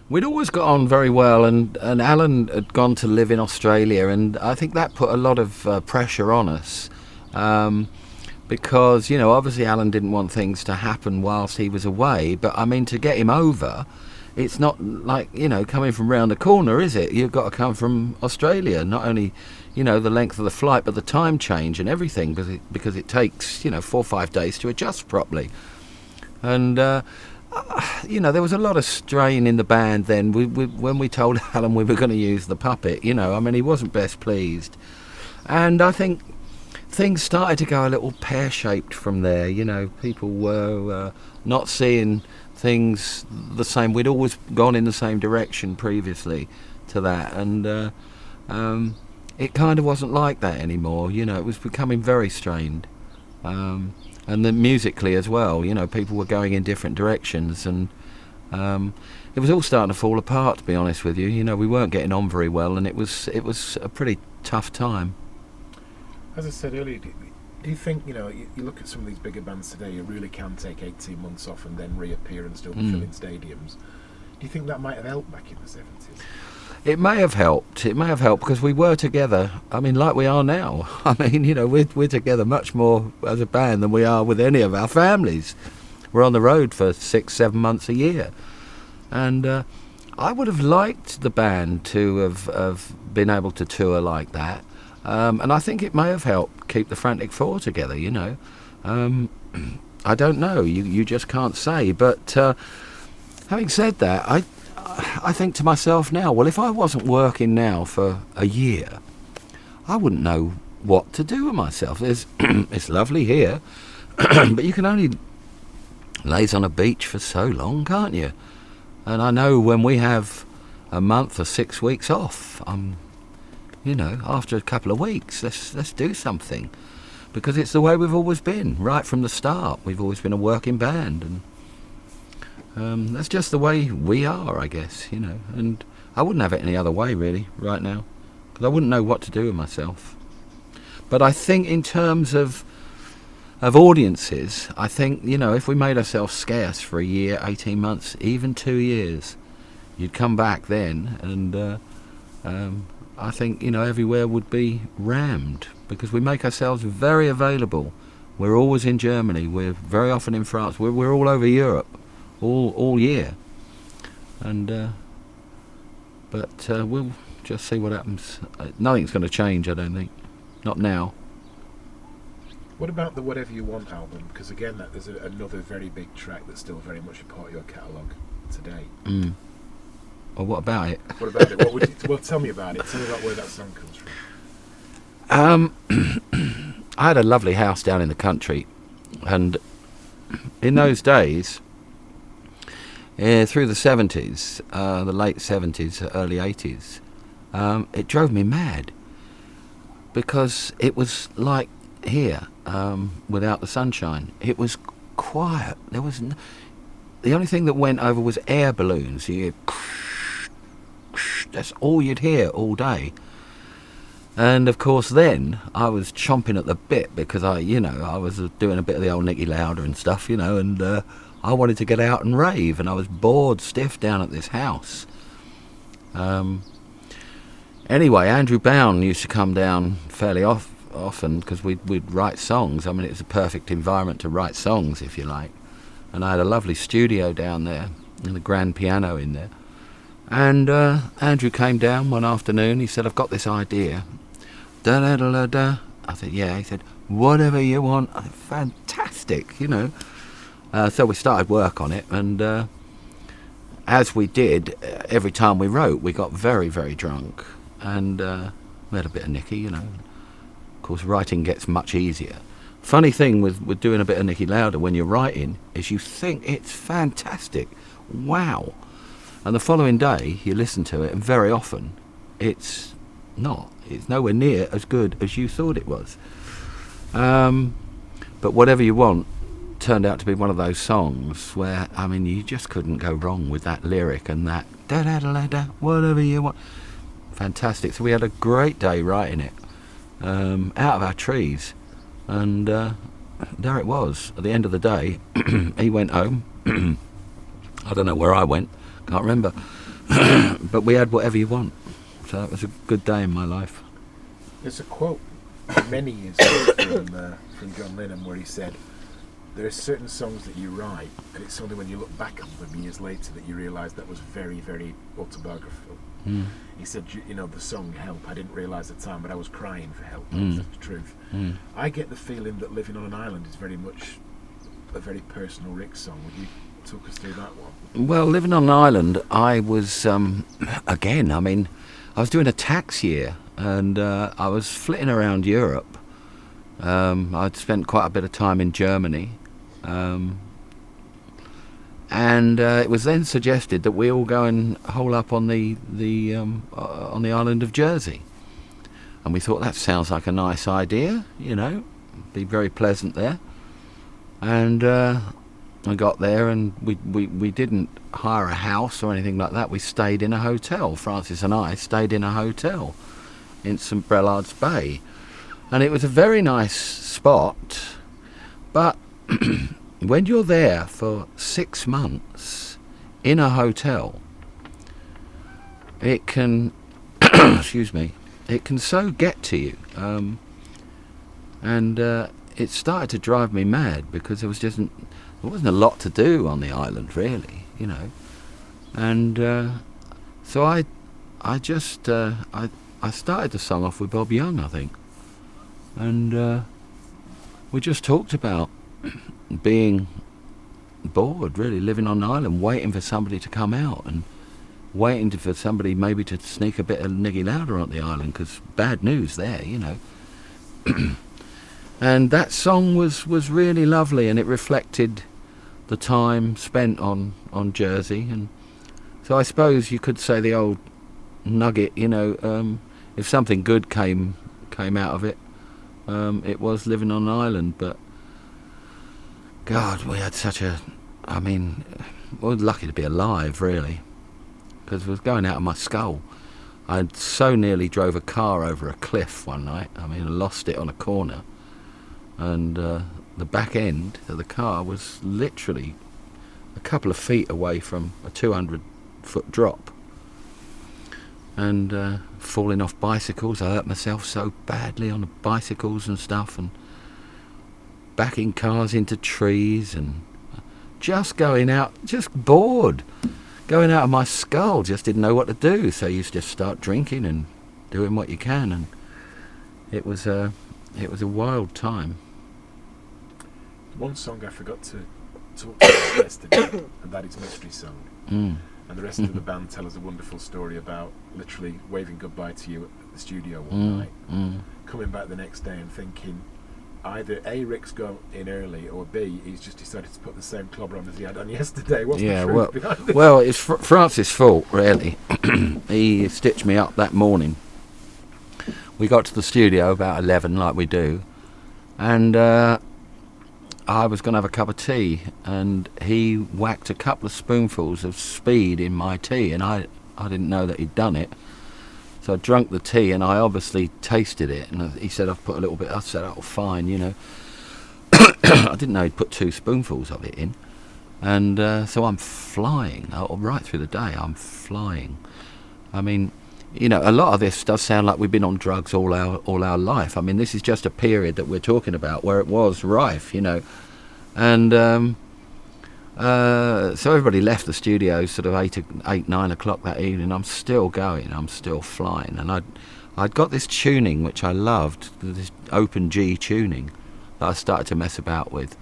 We'd always got on very well, and Alan had gone to live in Australia, and I think that put a lot of pressure on us. Um, because, obviously Alan didn't want things to happen whilst he was away, but I mean, to get him over, it's not like, coming from round the corner, is it? You've got to come from Australia, not only, the length of the flight, but the time change and everything, because it takes, 4 or 5 days to adjust properly. And there was a lot of strain in the band then. When we told Alan we were going to use the puppet, I mean, he wasn't best pleased. And I think things started to go a little pear-shaped from there. People were not seeing things the same. We'd always gone in the same direction previously to that, and it kind of wasn't like that anymore. It was becoming very strained. And then musically as well, people were going in different directions, and it was all starting to fall apart, to be honest with you. We weren't getting on very well, and it was a pretty tough time. As I said earlier, do you think, you look at some of these bigger bands today, you really can take 18 months off and then reappear and still be filling stadiums. Do you think that might have helped back in the 70s? It may have helped. It may have helped because we were together. I mean, like we are now. I mean, we're together much more as a band than we are with any of our families. We're on the road for 6-7 months a year, and I would have liked the band to have been able to tour like that. And I think it may have helped keep the Frantic Four together. I don't know. You just can't say. But having said that, I think to myself now, well, if I wasn't working now for a year, I wouldn't know what to do with myself. It's lovely here, but you can only laze on a beach for so long, can't you? And I know when we have a month or 6 weeks off, after a couple of weeks, let's do something, because it's the way we've always been right from the start. We've always been a working band, and that's just the way we are, I guess, and I wouldn't have it any other way really right now, because I wouldn't know what to do with myself. But I think in terms of audiences, I think, if we made ourselves scarce for a year, 18 months, even 2 years, you'd come back then, and I think, everywhere would be rammed, because we make ourselves very available. We're always in Germany, we're very often in France, we're all over Europe all year, and but we'll just see what happens. Nothing's going to change, I don't think, not now. What about the Whatever You Want album? Because again, there's another very big track that's still very much a part of your catalogue today. Well, what about it? What about it? Well, tell me about it. Tell me about where that song comes from. I had a lovely house down in the country, and in those days, through the 70s, the late 70s, early 80s, it drove me mad, because it was like here, without the sunshine. It was quiet. There was the only thing that went over was air balloons. That's all you'd hear all day. And of course then I was chomping at the bit, because I was doing a bit of the old Nicky Lauder and stuff, and I wanted to get out and rave, and I was bored stiff down at this house. Anyway, Andrew Bown used to come down fairly often, because we'd write songs. I mean, it's a perfect environment to write songs, if you like. And I had a lovely studio down there, and a grand piano in there. And Andrew came down one afternoon. He said, "I've got this idea." Da da da da da. I said, "Yeah." He said, "Whatever you want." I said, "Fantastic," So we started work on it, and as we did, every time we wrote, we got very, very drunk, and we had a bit of Nicky, Of course, writing gets much easier. Funny thing with doing a bit of Nicky Lauder when you're writing is you think it's fantastic, wow. And the following day, you listen to it, and very often, it's not. It's nowhere near as good as you thought it was. But Whatever You Want turned out to be one of those songs where, I mean, you just couldn't go wrong with that lyric and that da-da-da-da-da, whatever you want. Fantastic. So we had a great day writing it, out of our trees. And there it was. At the end of the day, he went home. I don't know where I went, Can't remember. But we had whatever you want. So that was a good day in my life. There's a quote many years ago from John Lennon where he said, there are certain songs that you write, and it's only when you look back on them years later that you realise that was very, very autobiographical. Mm. He said, you know, the song Help, I didn't realise at the time, but I was crying for help. Mm. That's the truth. Mm. I get the feeling that Living on an Island is very much a very personal Rick song. Would you talk us through that one? Well, Living on an Island, I was, again, I mean, I was doing a tax year, and I was flitting around Europe. I'd spent quite a bit of time in Germany. And it was then suggested that we all go and hole up on the island of Jersey, and we thought that sounds like a nice idea, you know, be very pleasant there. And I got there, and we didn't hire a house or anything like that. We stayed in a hotel. Francis and I stayed in a hotel in St Brellard's Bay, and it was a very nice spot, but when you're there for 6 months in a hotel, it can, excuse me, it can so get to you. And it started to drive me mad because there wasn't a lot to do on the island, really, you know. And so I started the song off with Bob Young, I think. And we just talked about being bored, really, living on an island, waiting for somebody to come out and waiting for somebody maybe to sneak a bit of Niggy Louder on the island, because bad news there, you know. And that song was really lovely, and it reflected the time spent on Jersey. And so I suppose you could say the old nugget, you know, if something good came out of it, it was Living on an Island. But God, we had I mean, we were lucky to be alive, really, because it was going out of my skull. I so nearly drove a car over a cliff one night. I mean, I lost it on a corner, and the back end of the car was literally a couple of feet away from a 200-foot drop, and falling off bicycles. I hurt myself so badly on the bicycles and stuff, and backing cars into trees, and just going out, just bored, going out of my skull, just didn't know what to do. So you just start drinking and doing what you can, and it was a wild time. One song I forgot to talk about yesterday, and that is Mystery Song. Mm. And the rest of the band tell us a wonderful story about literally waving goodbye to you at the studio one night, coming back the next day and thinking, either A, Rick's gone in early, or B, he's just decided to put the same clobber on as he had on yesterday. What's the truth behind it? Well, it's Francis' fault, really. He stitched me up that morning. We got to the studio about 11, like we do, and I was going to have a cup of tea, and he whacked a couple of spoonfuls of speed in my tea, and I didn't know that he'd done it. So I drank the tea, and I obviously tasted it, and he said, I've put a little bit. I said, oh, fine, you know. I didn't know he'd put 2 spoonfuls of it in. And so I'm flying, right through the day, I'm flying. I mean, you know, a lot of this does sound like we've been on drugs all our life. I mean, this is just a period that we're talking about where it was rife, you know. And so everybody left the studio sort of 8, 9 o'clock that evening. I'm still going, I'm still flying, and I'd got this tuning which I loved, this open G tuning that I started to mess about with,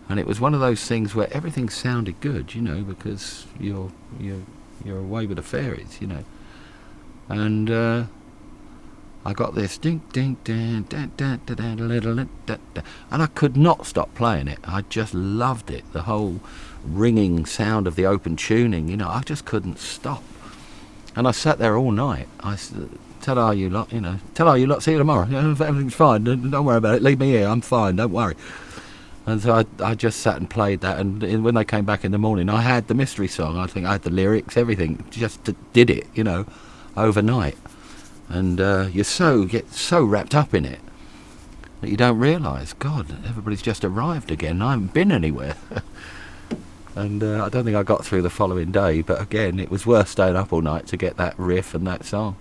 and it was one of those things where everything sounded good, you know, because you're away with the fairies, you know. And I got this ding ding ding da da da da da da, and I could not stop playing it. I just loved it, the whole ringing sound of the open tuning, you know. I just couldn't stop, and I sat there all night. I tell all you lot, you know, see you tomorrow. You know, everything's fine. Don't worry about it. Leave me here. I'm fine. Don't worry. And so I just sat and played that, and when they came back in the morning, I had the Mystery Song. I think I had the lyrics, everything. Just did it, you know, overnight. And you get so wrapped up in it that you don't realise, God, everybody's just arrived again. I haven't been anywhere. And I don't think I got through the following day, but again, it was worth staying up all night to get that riff and that song.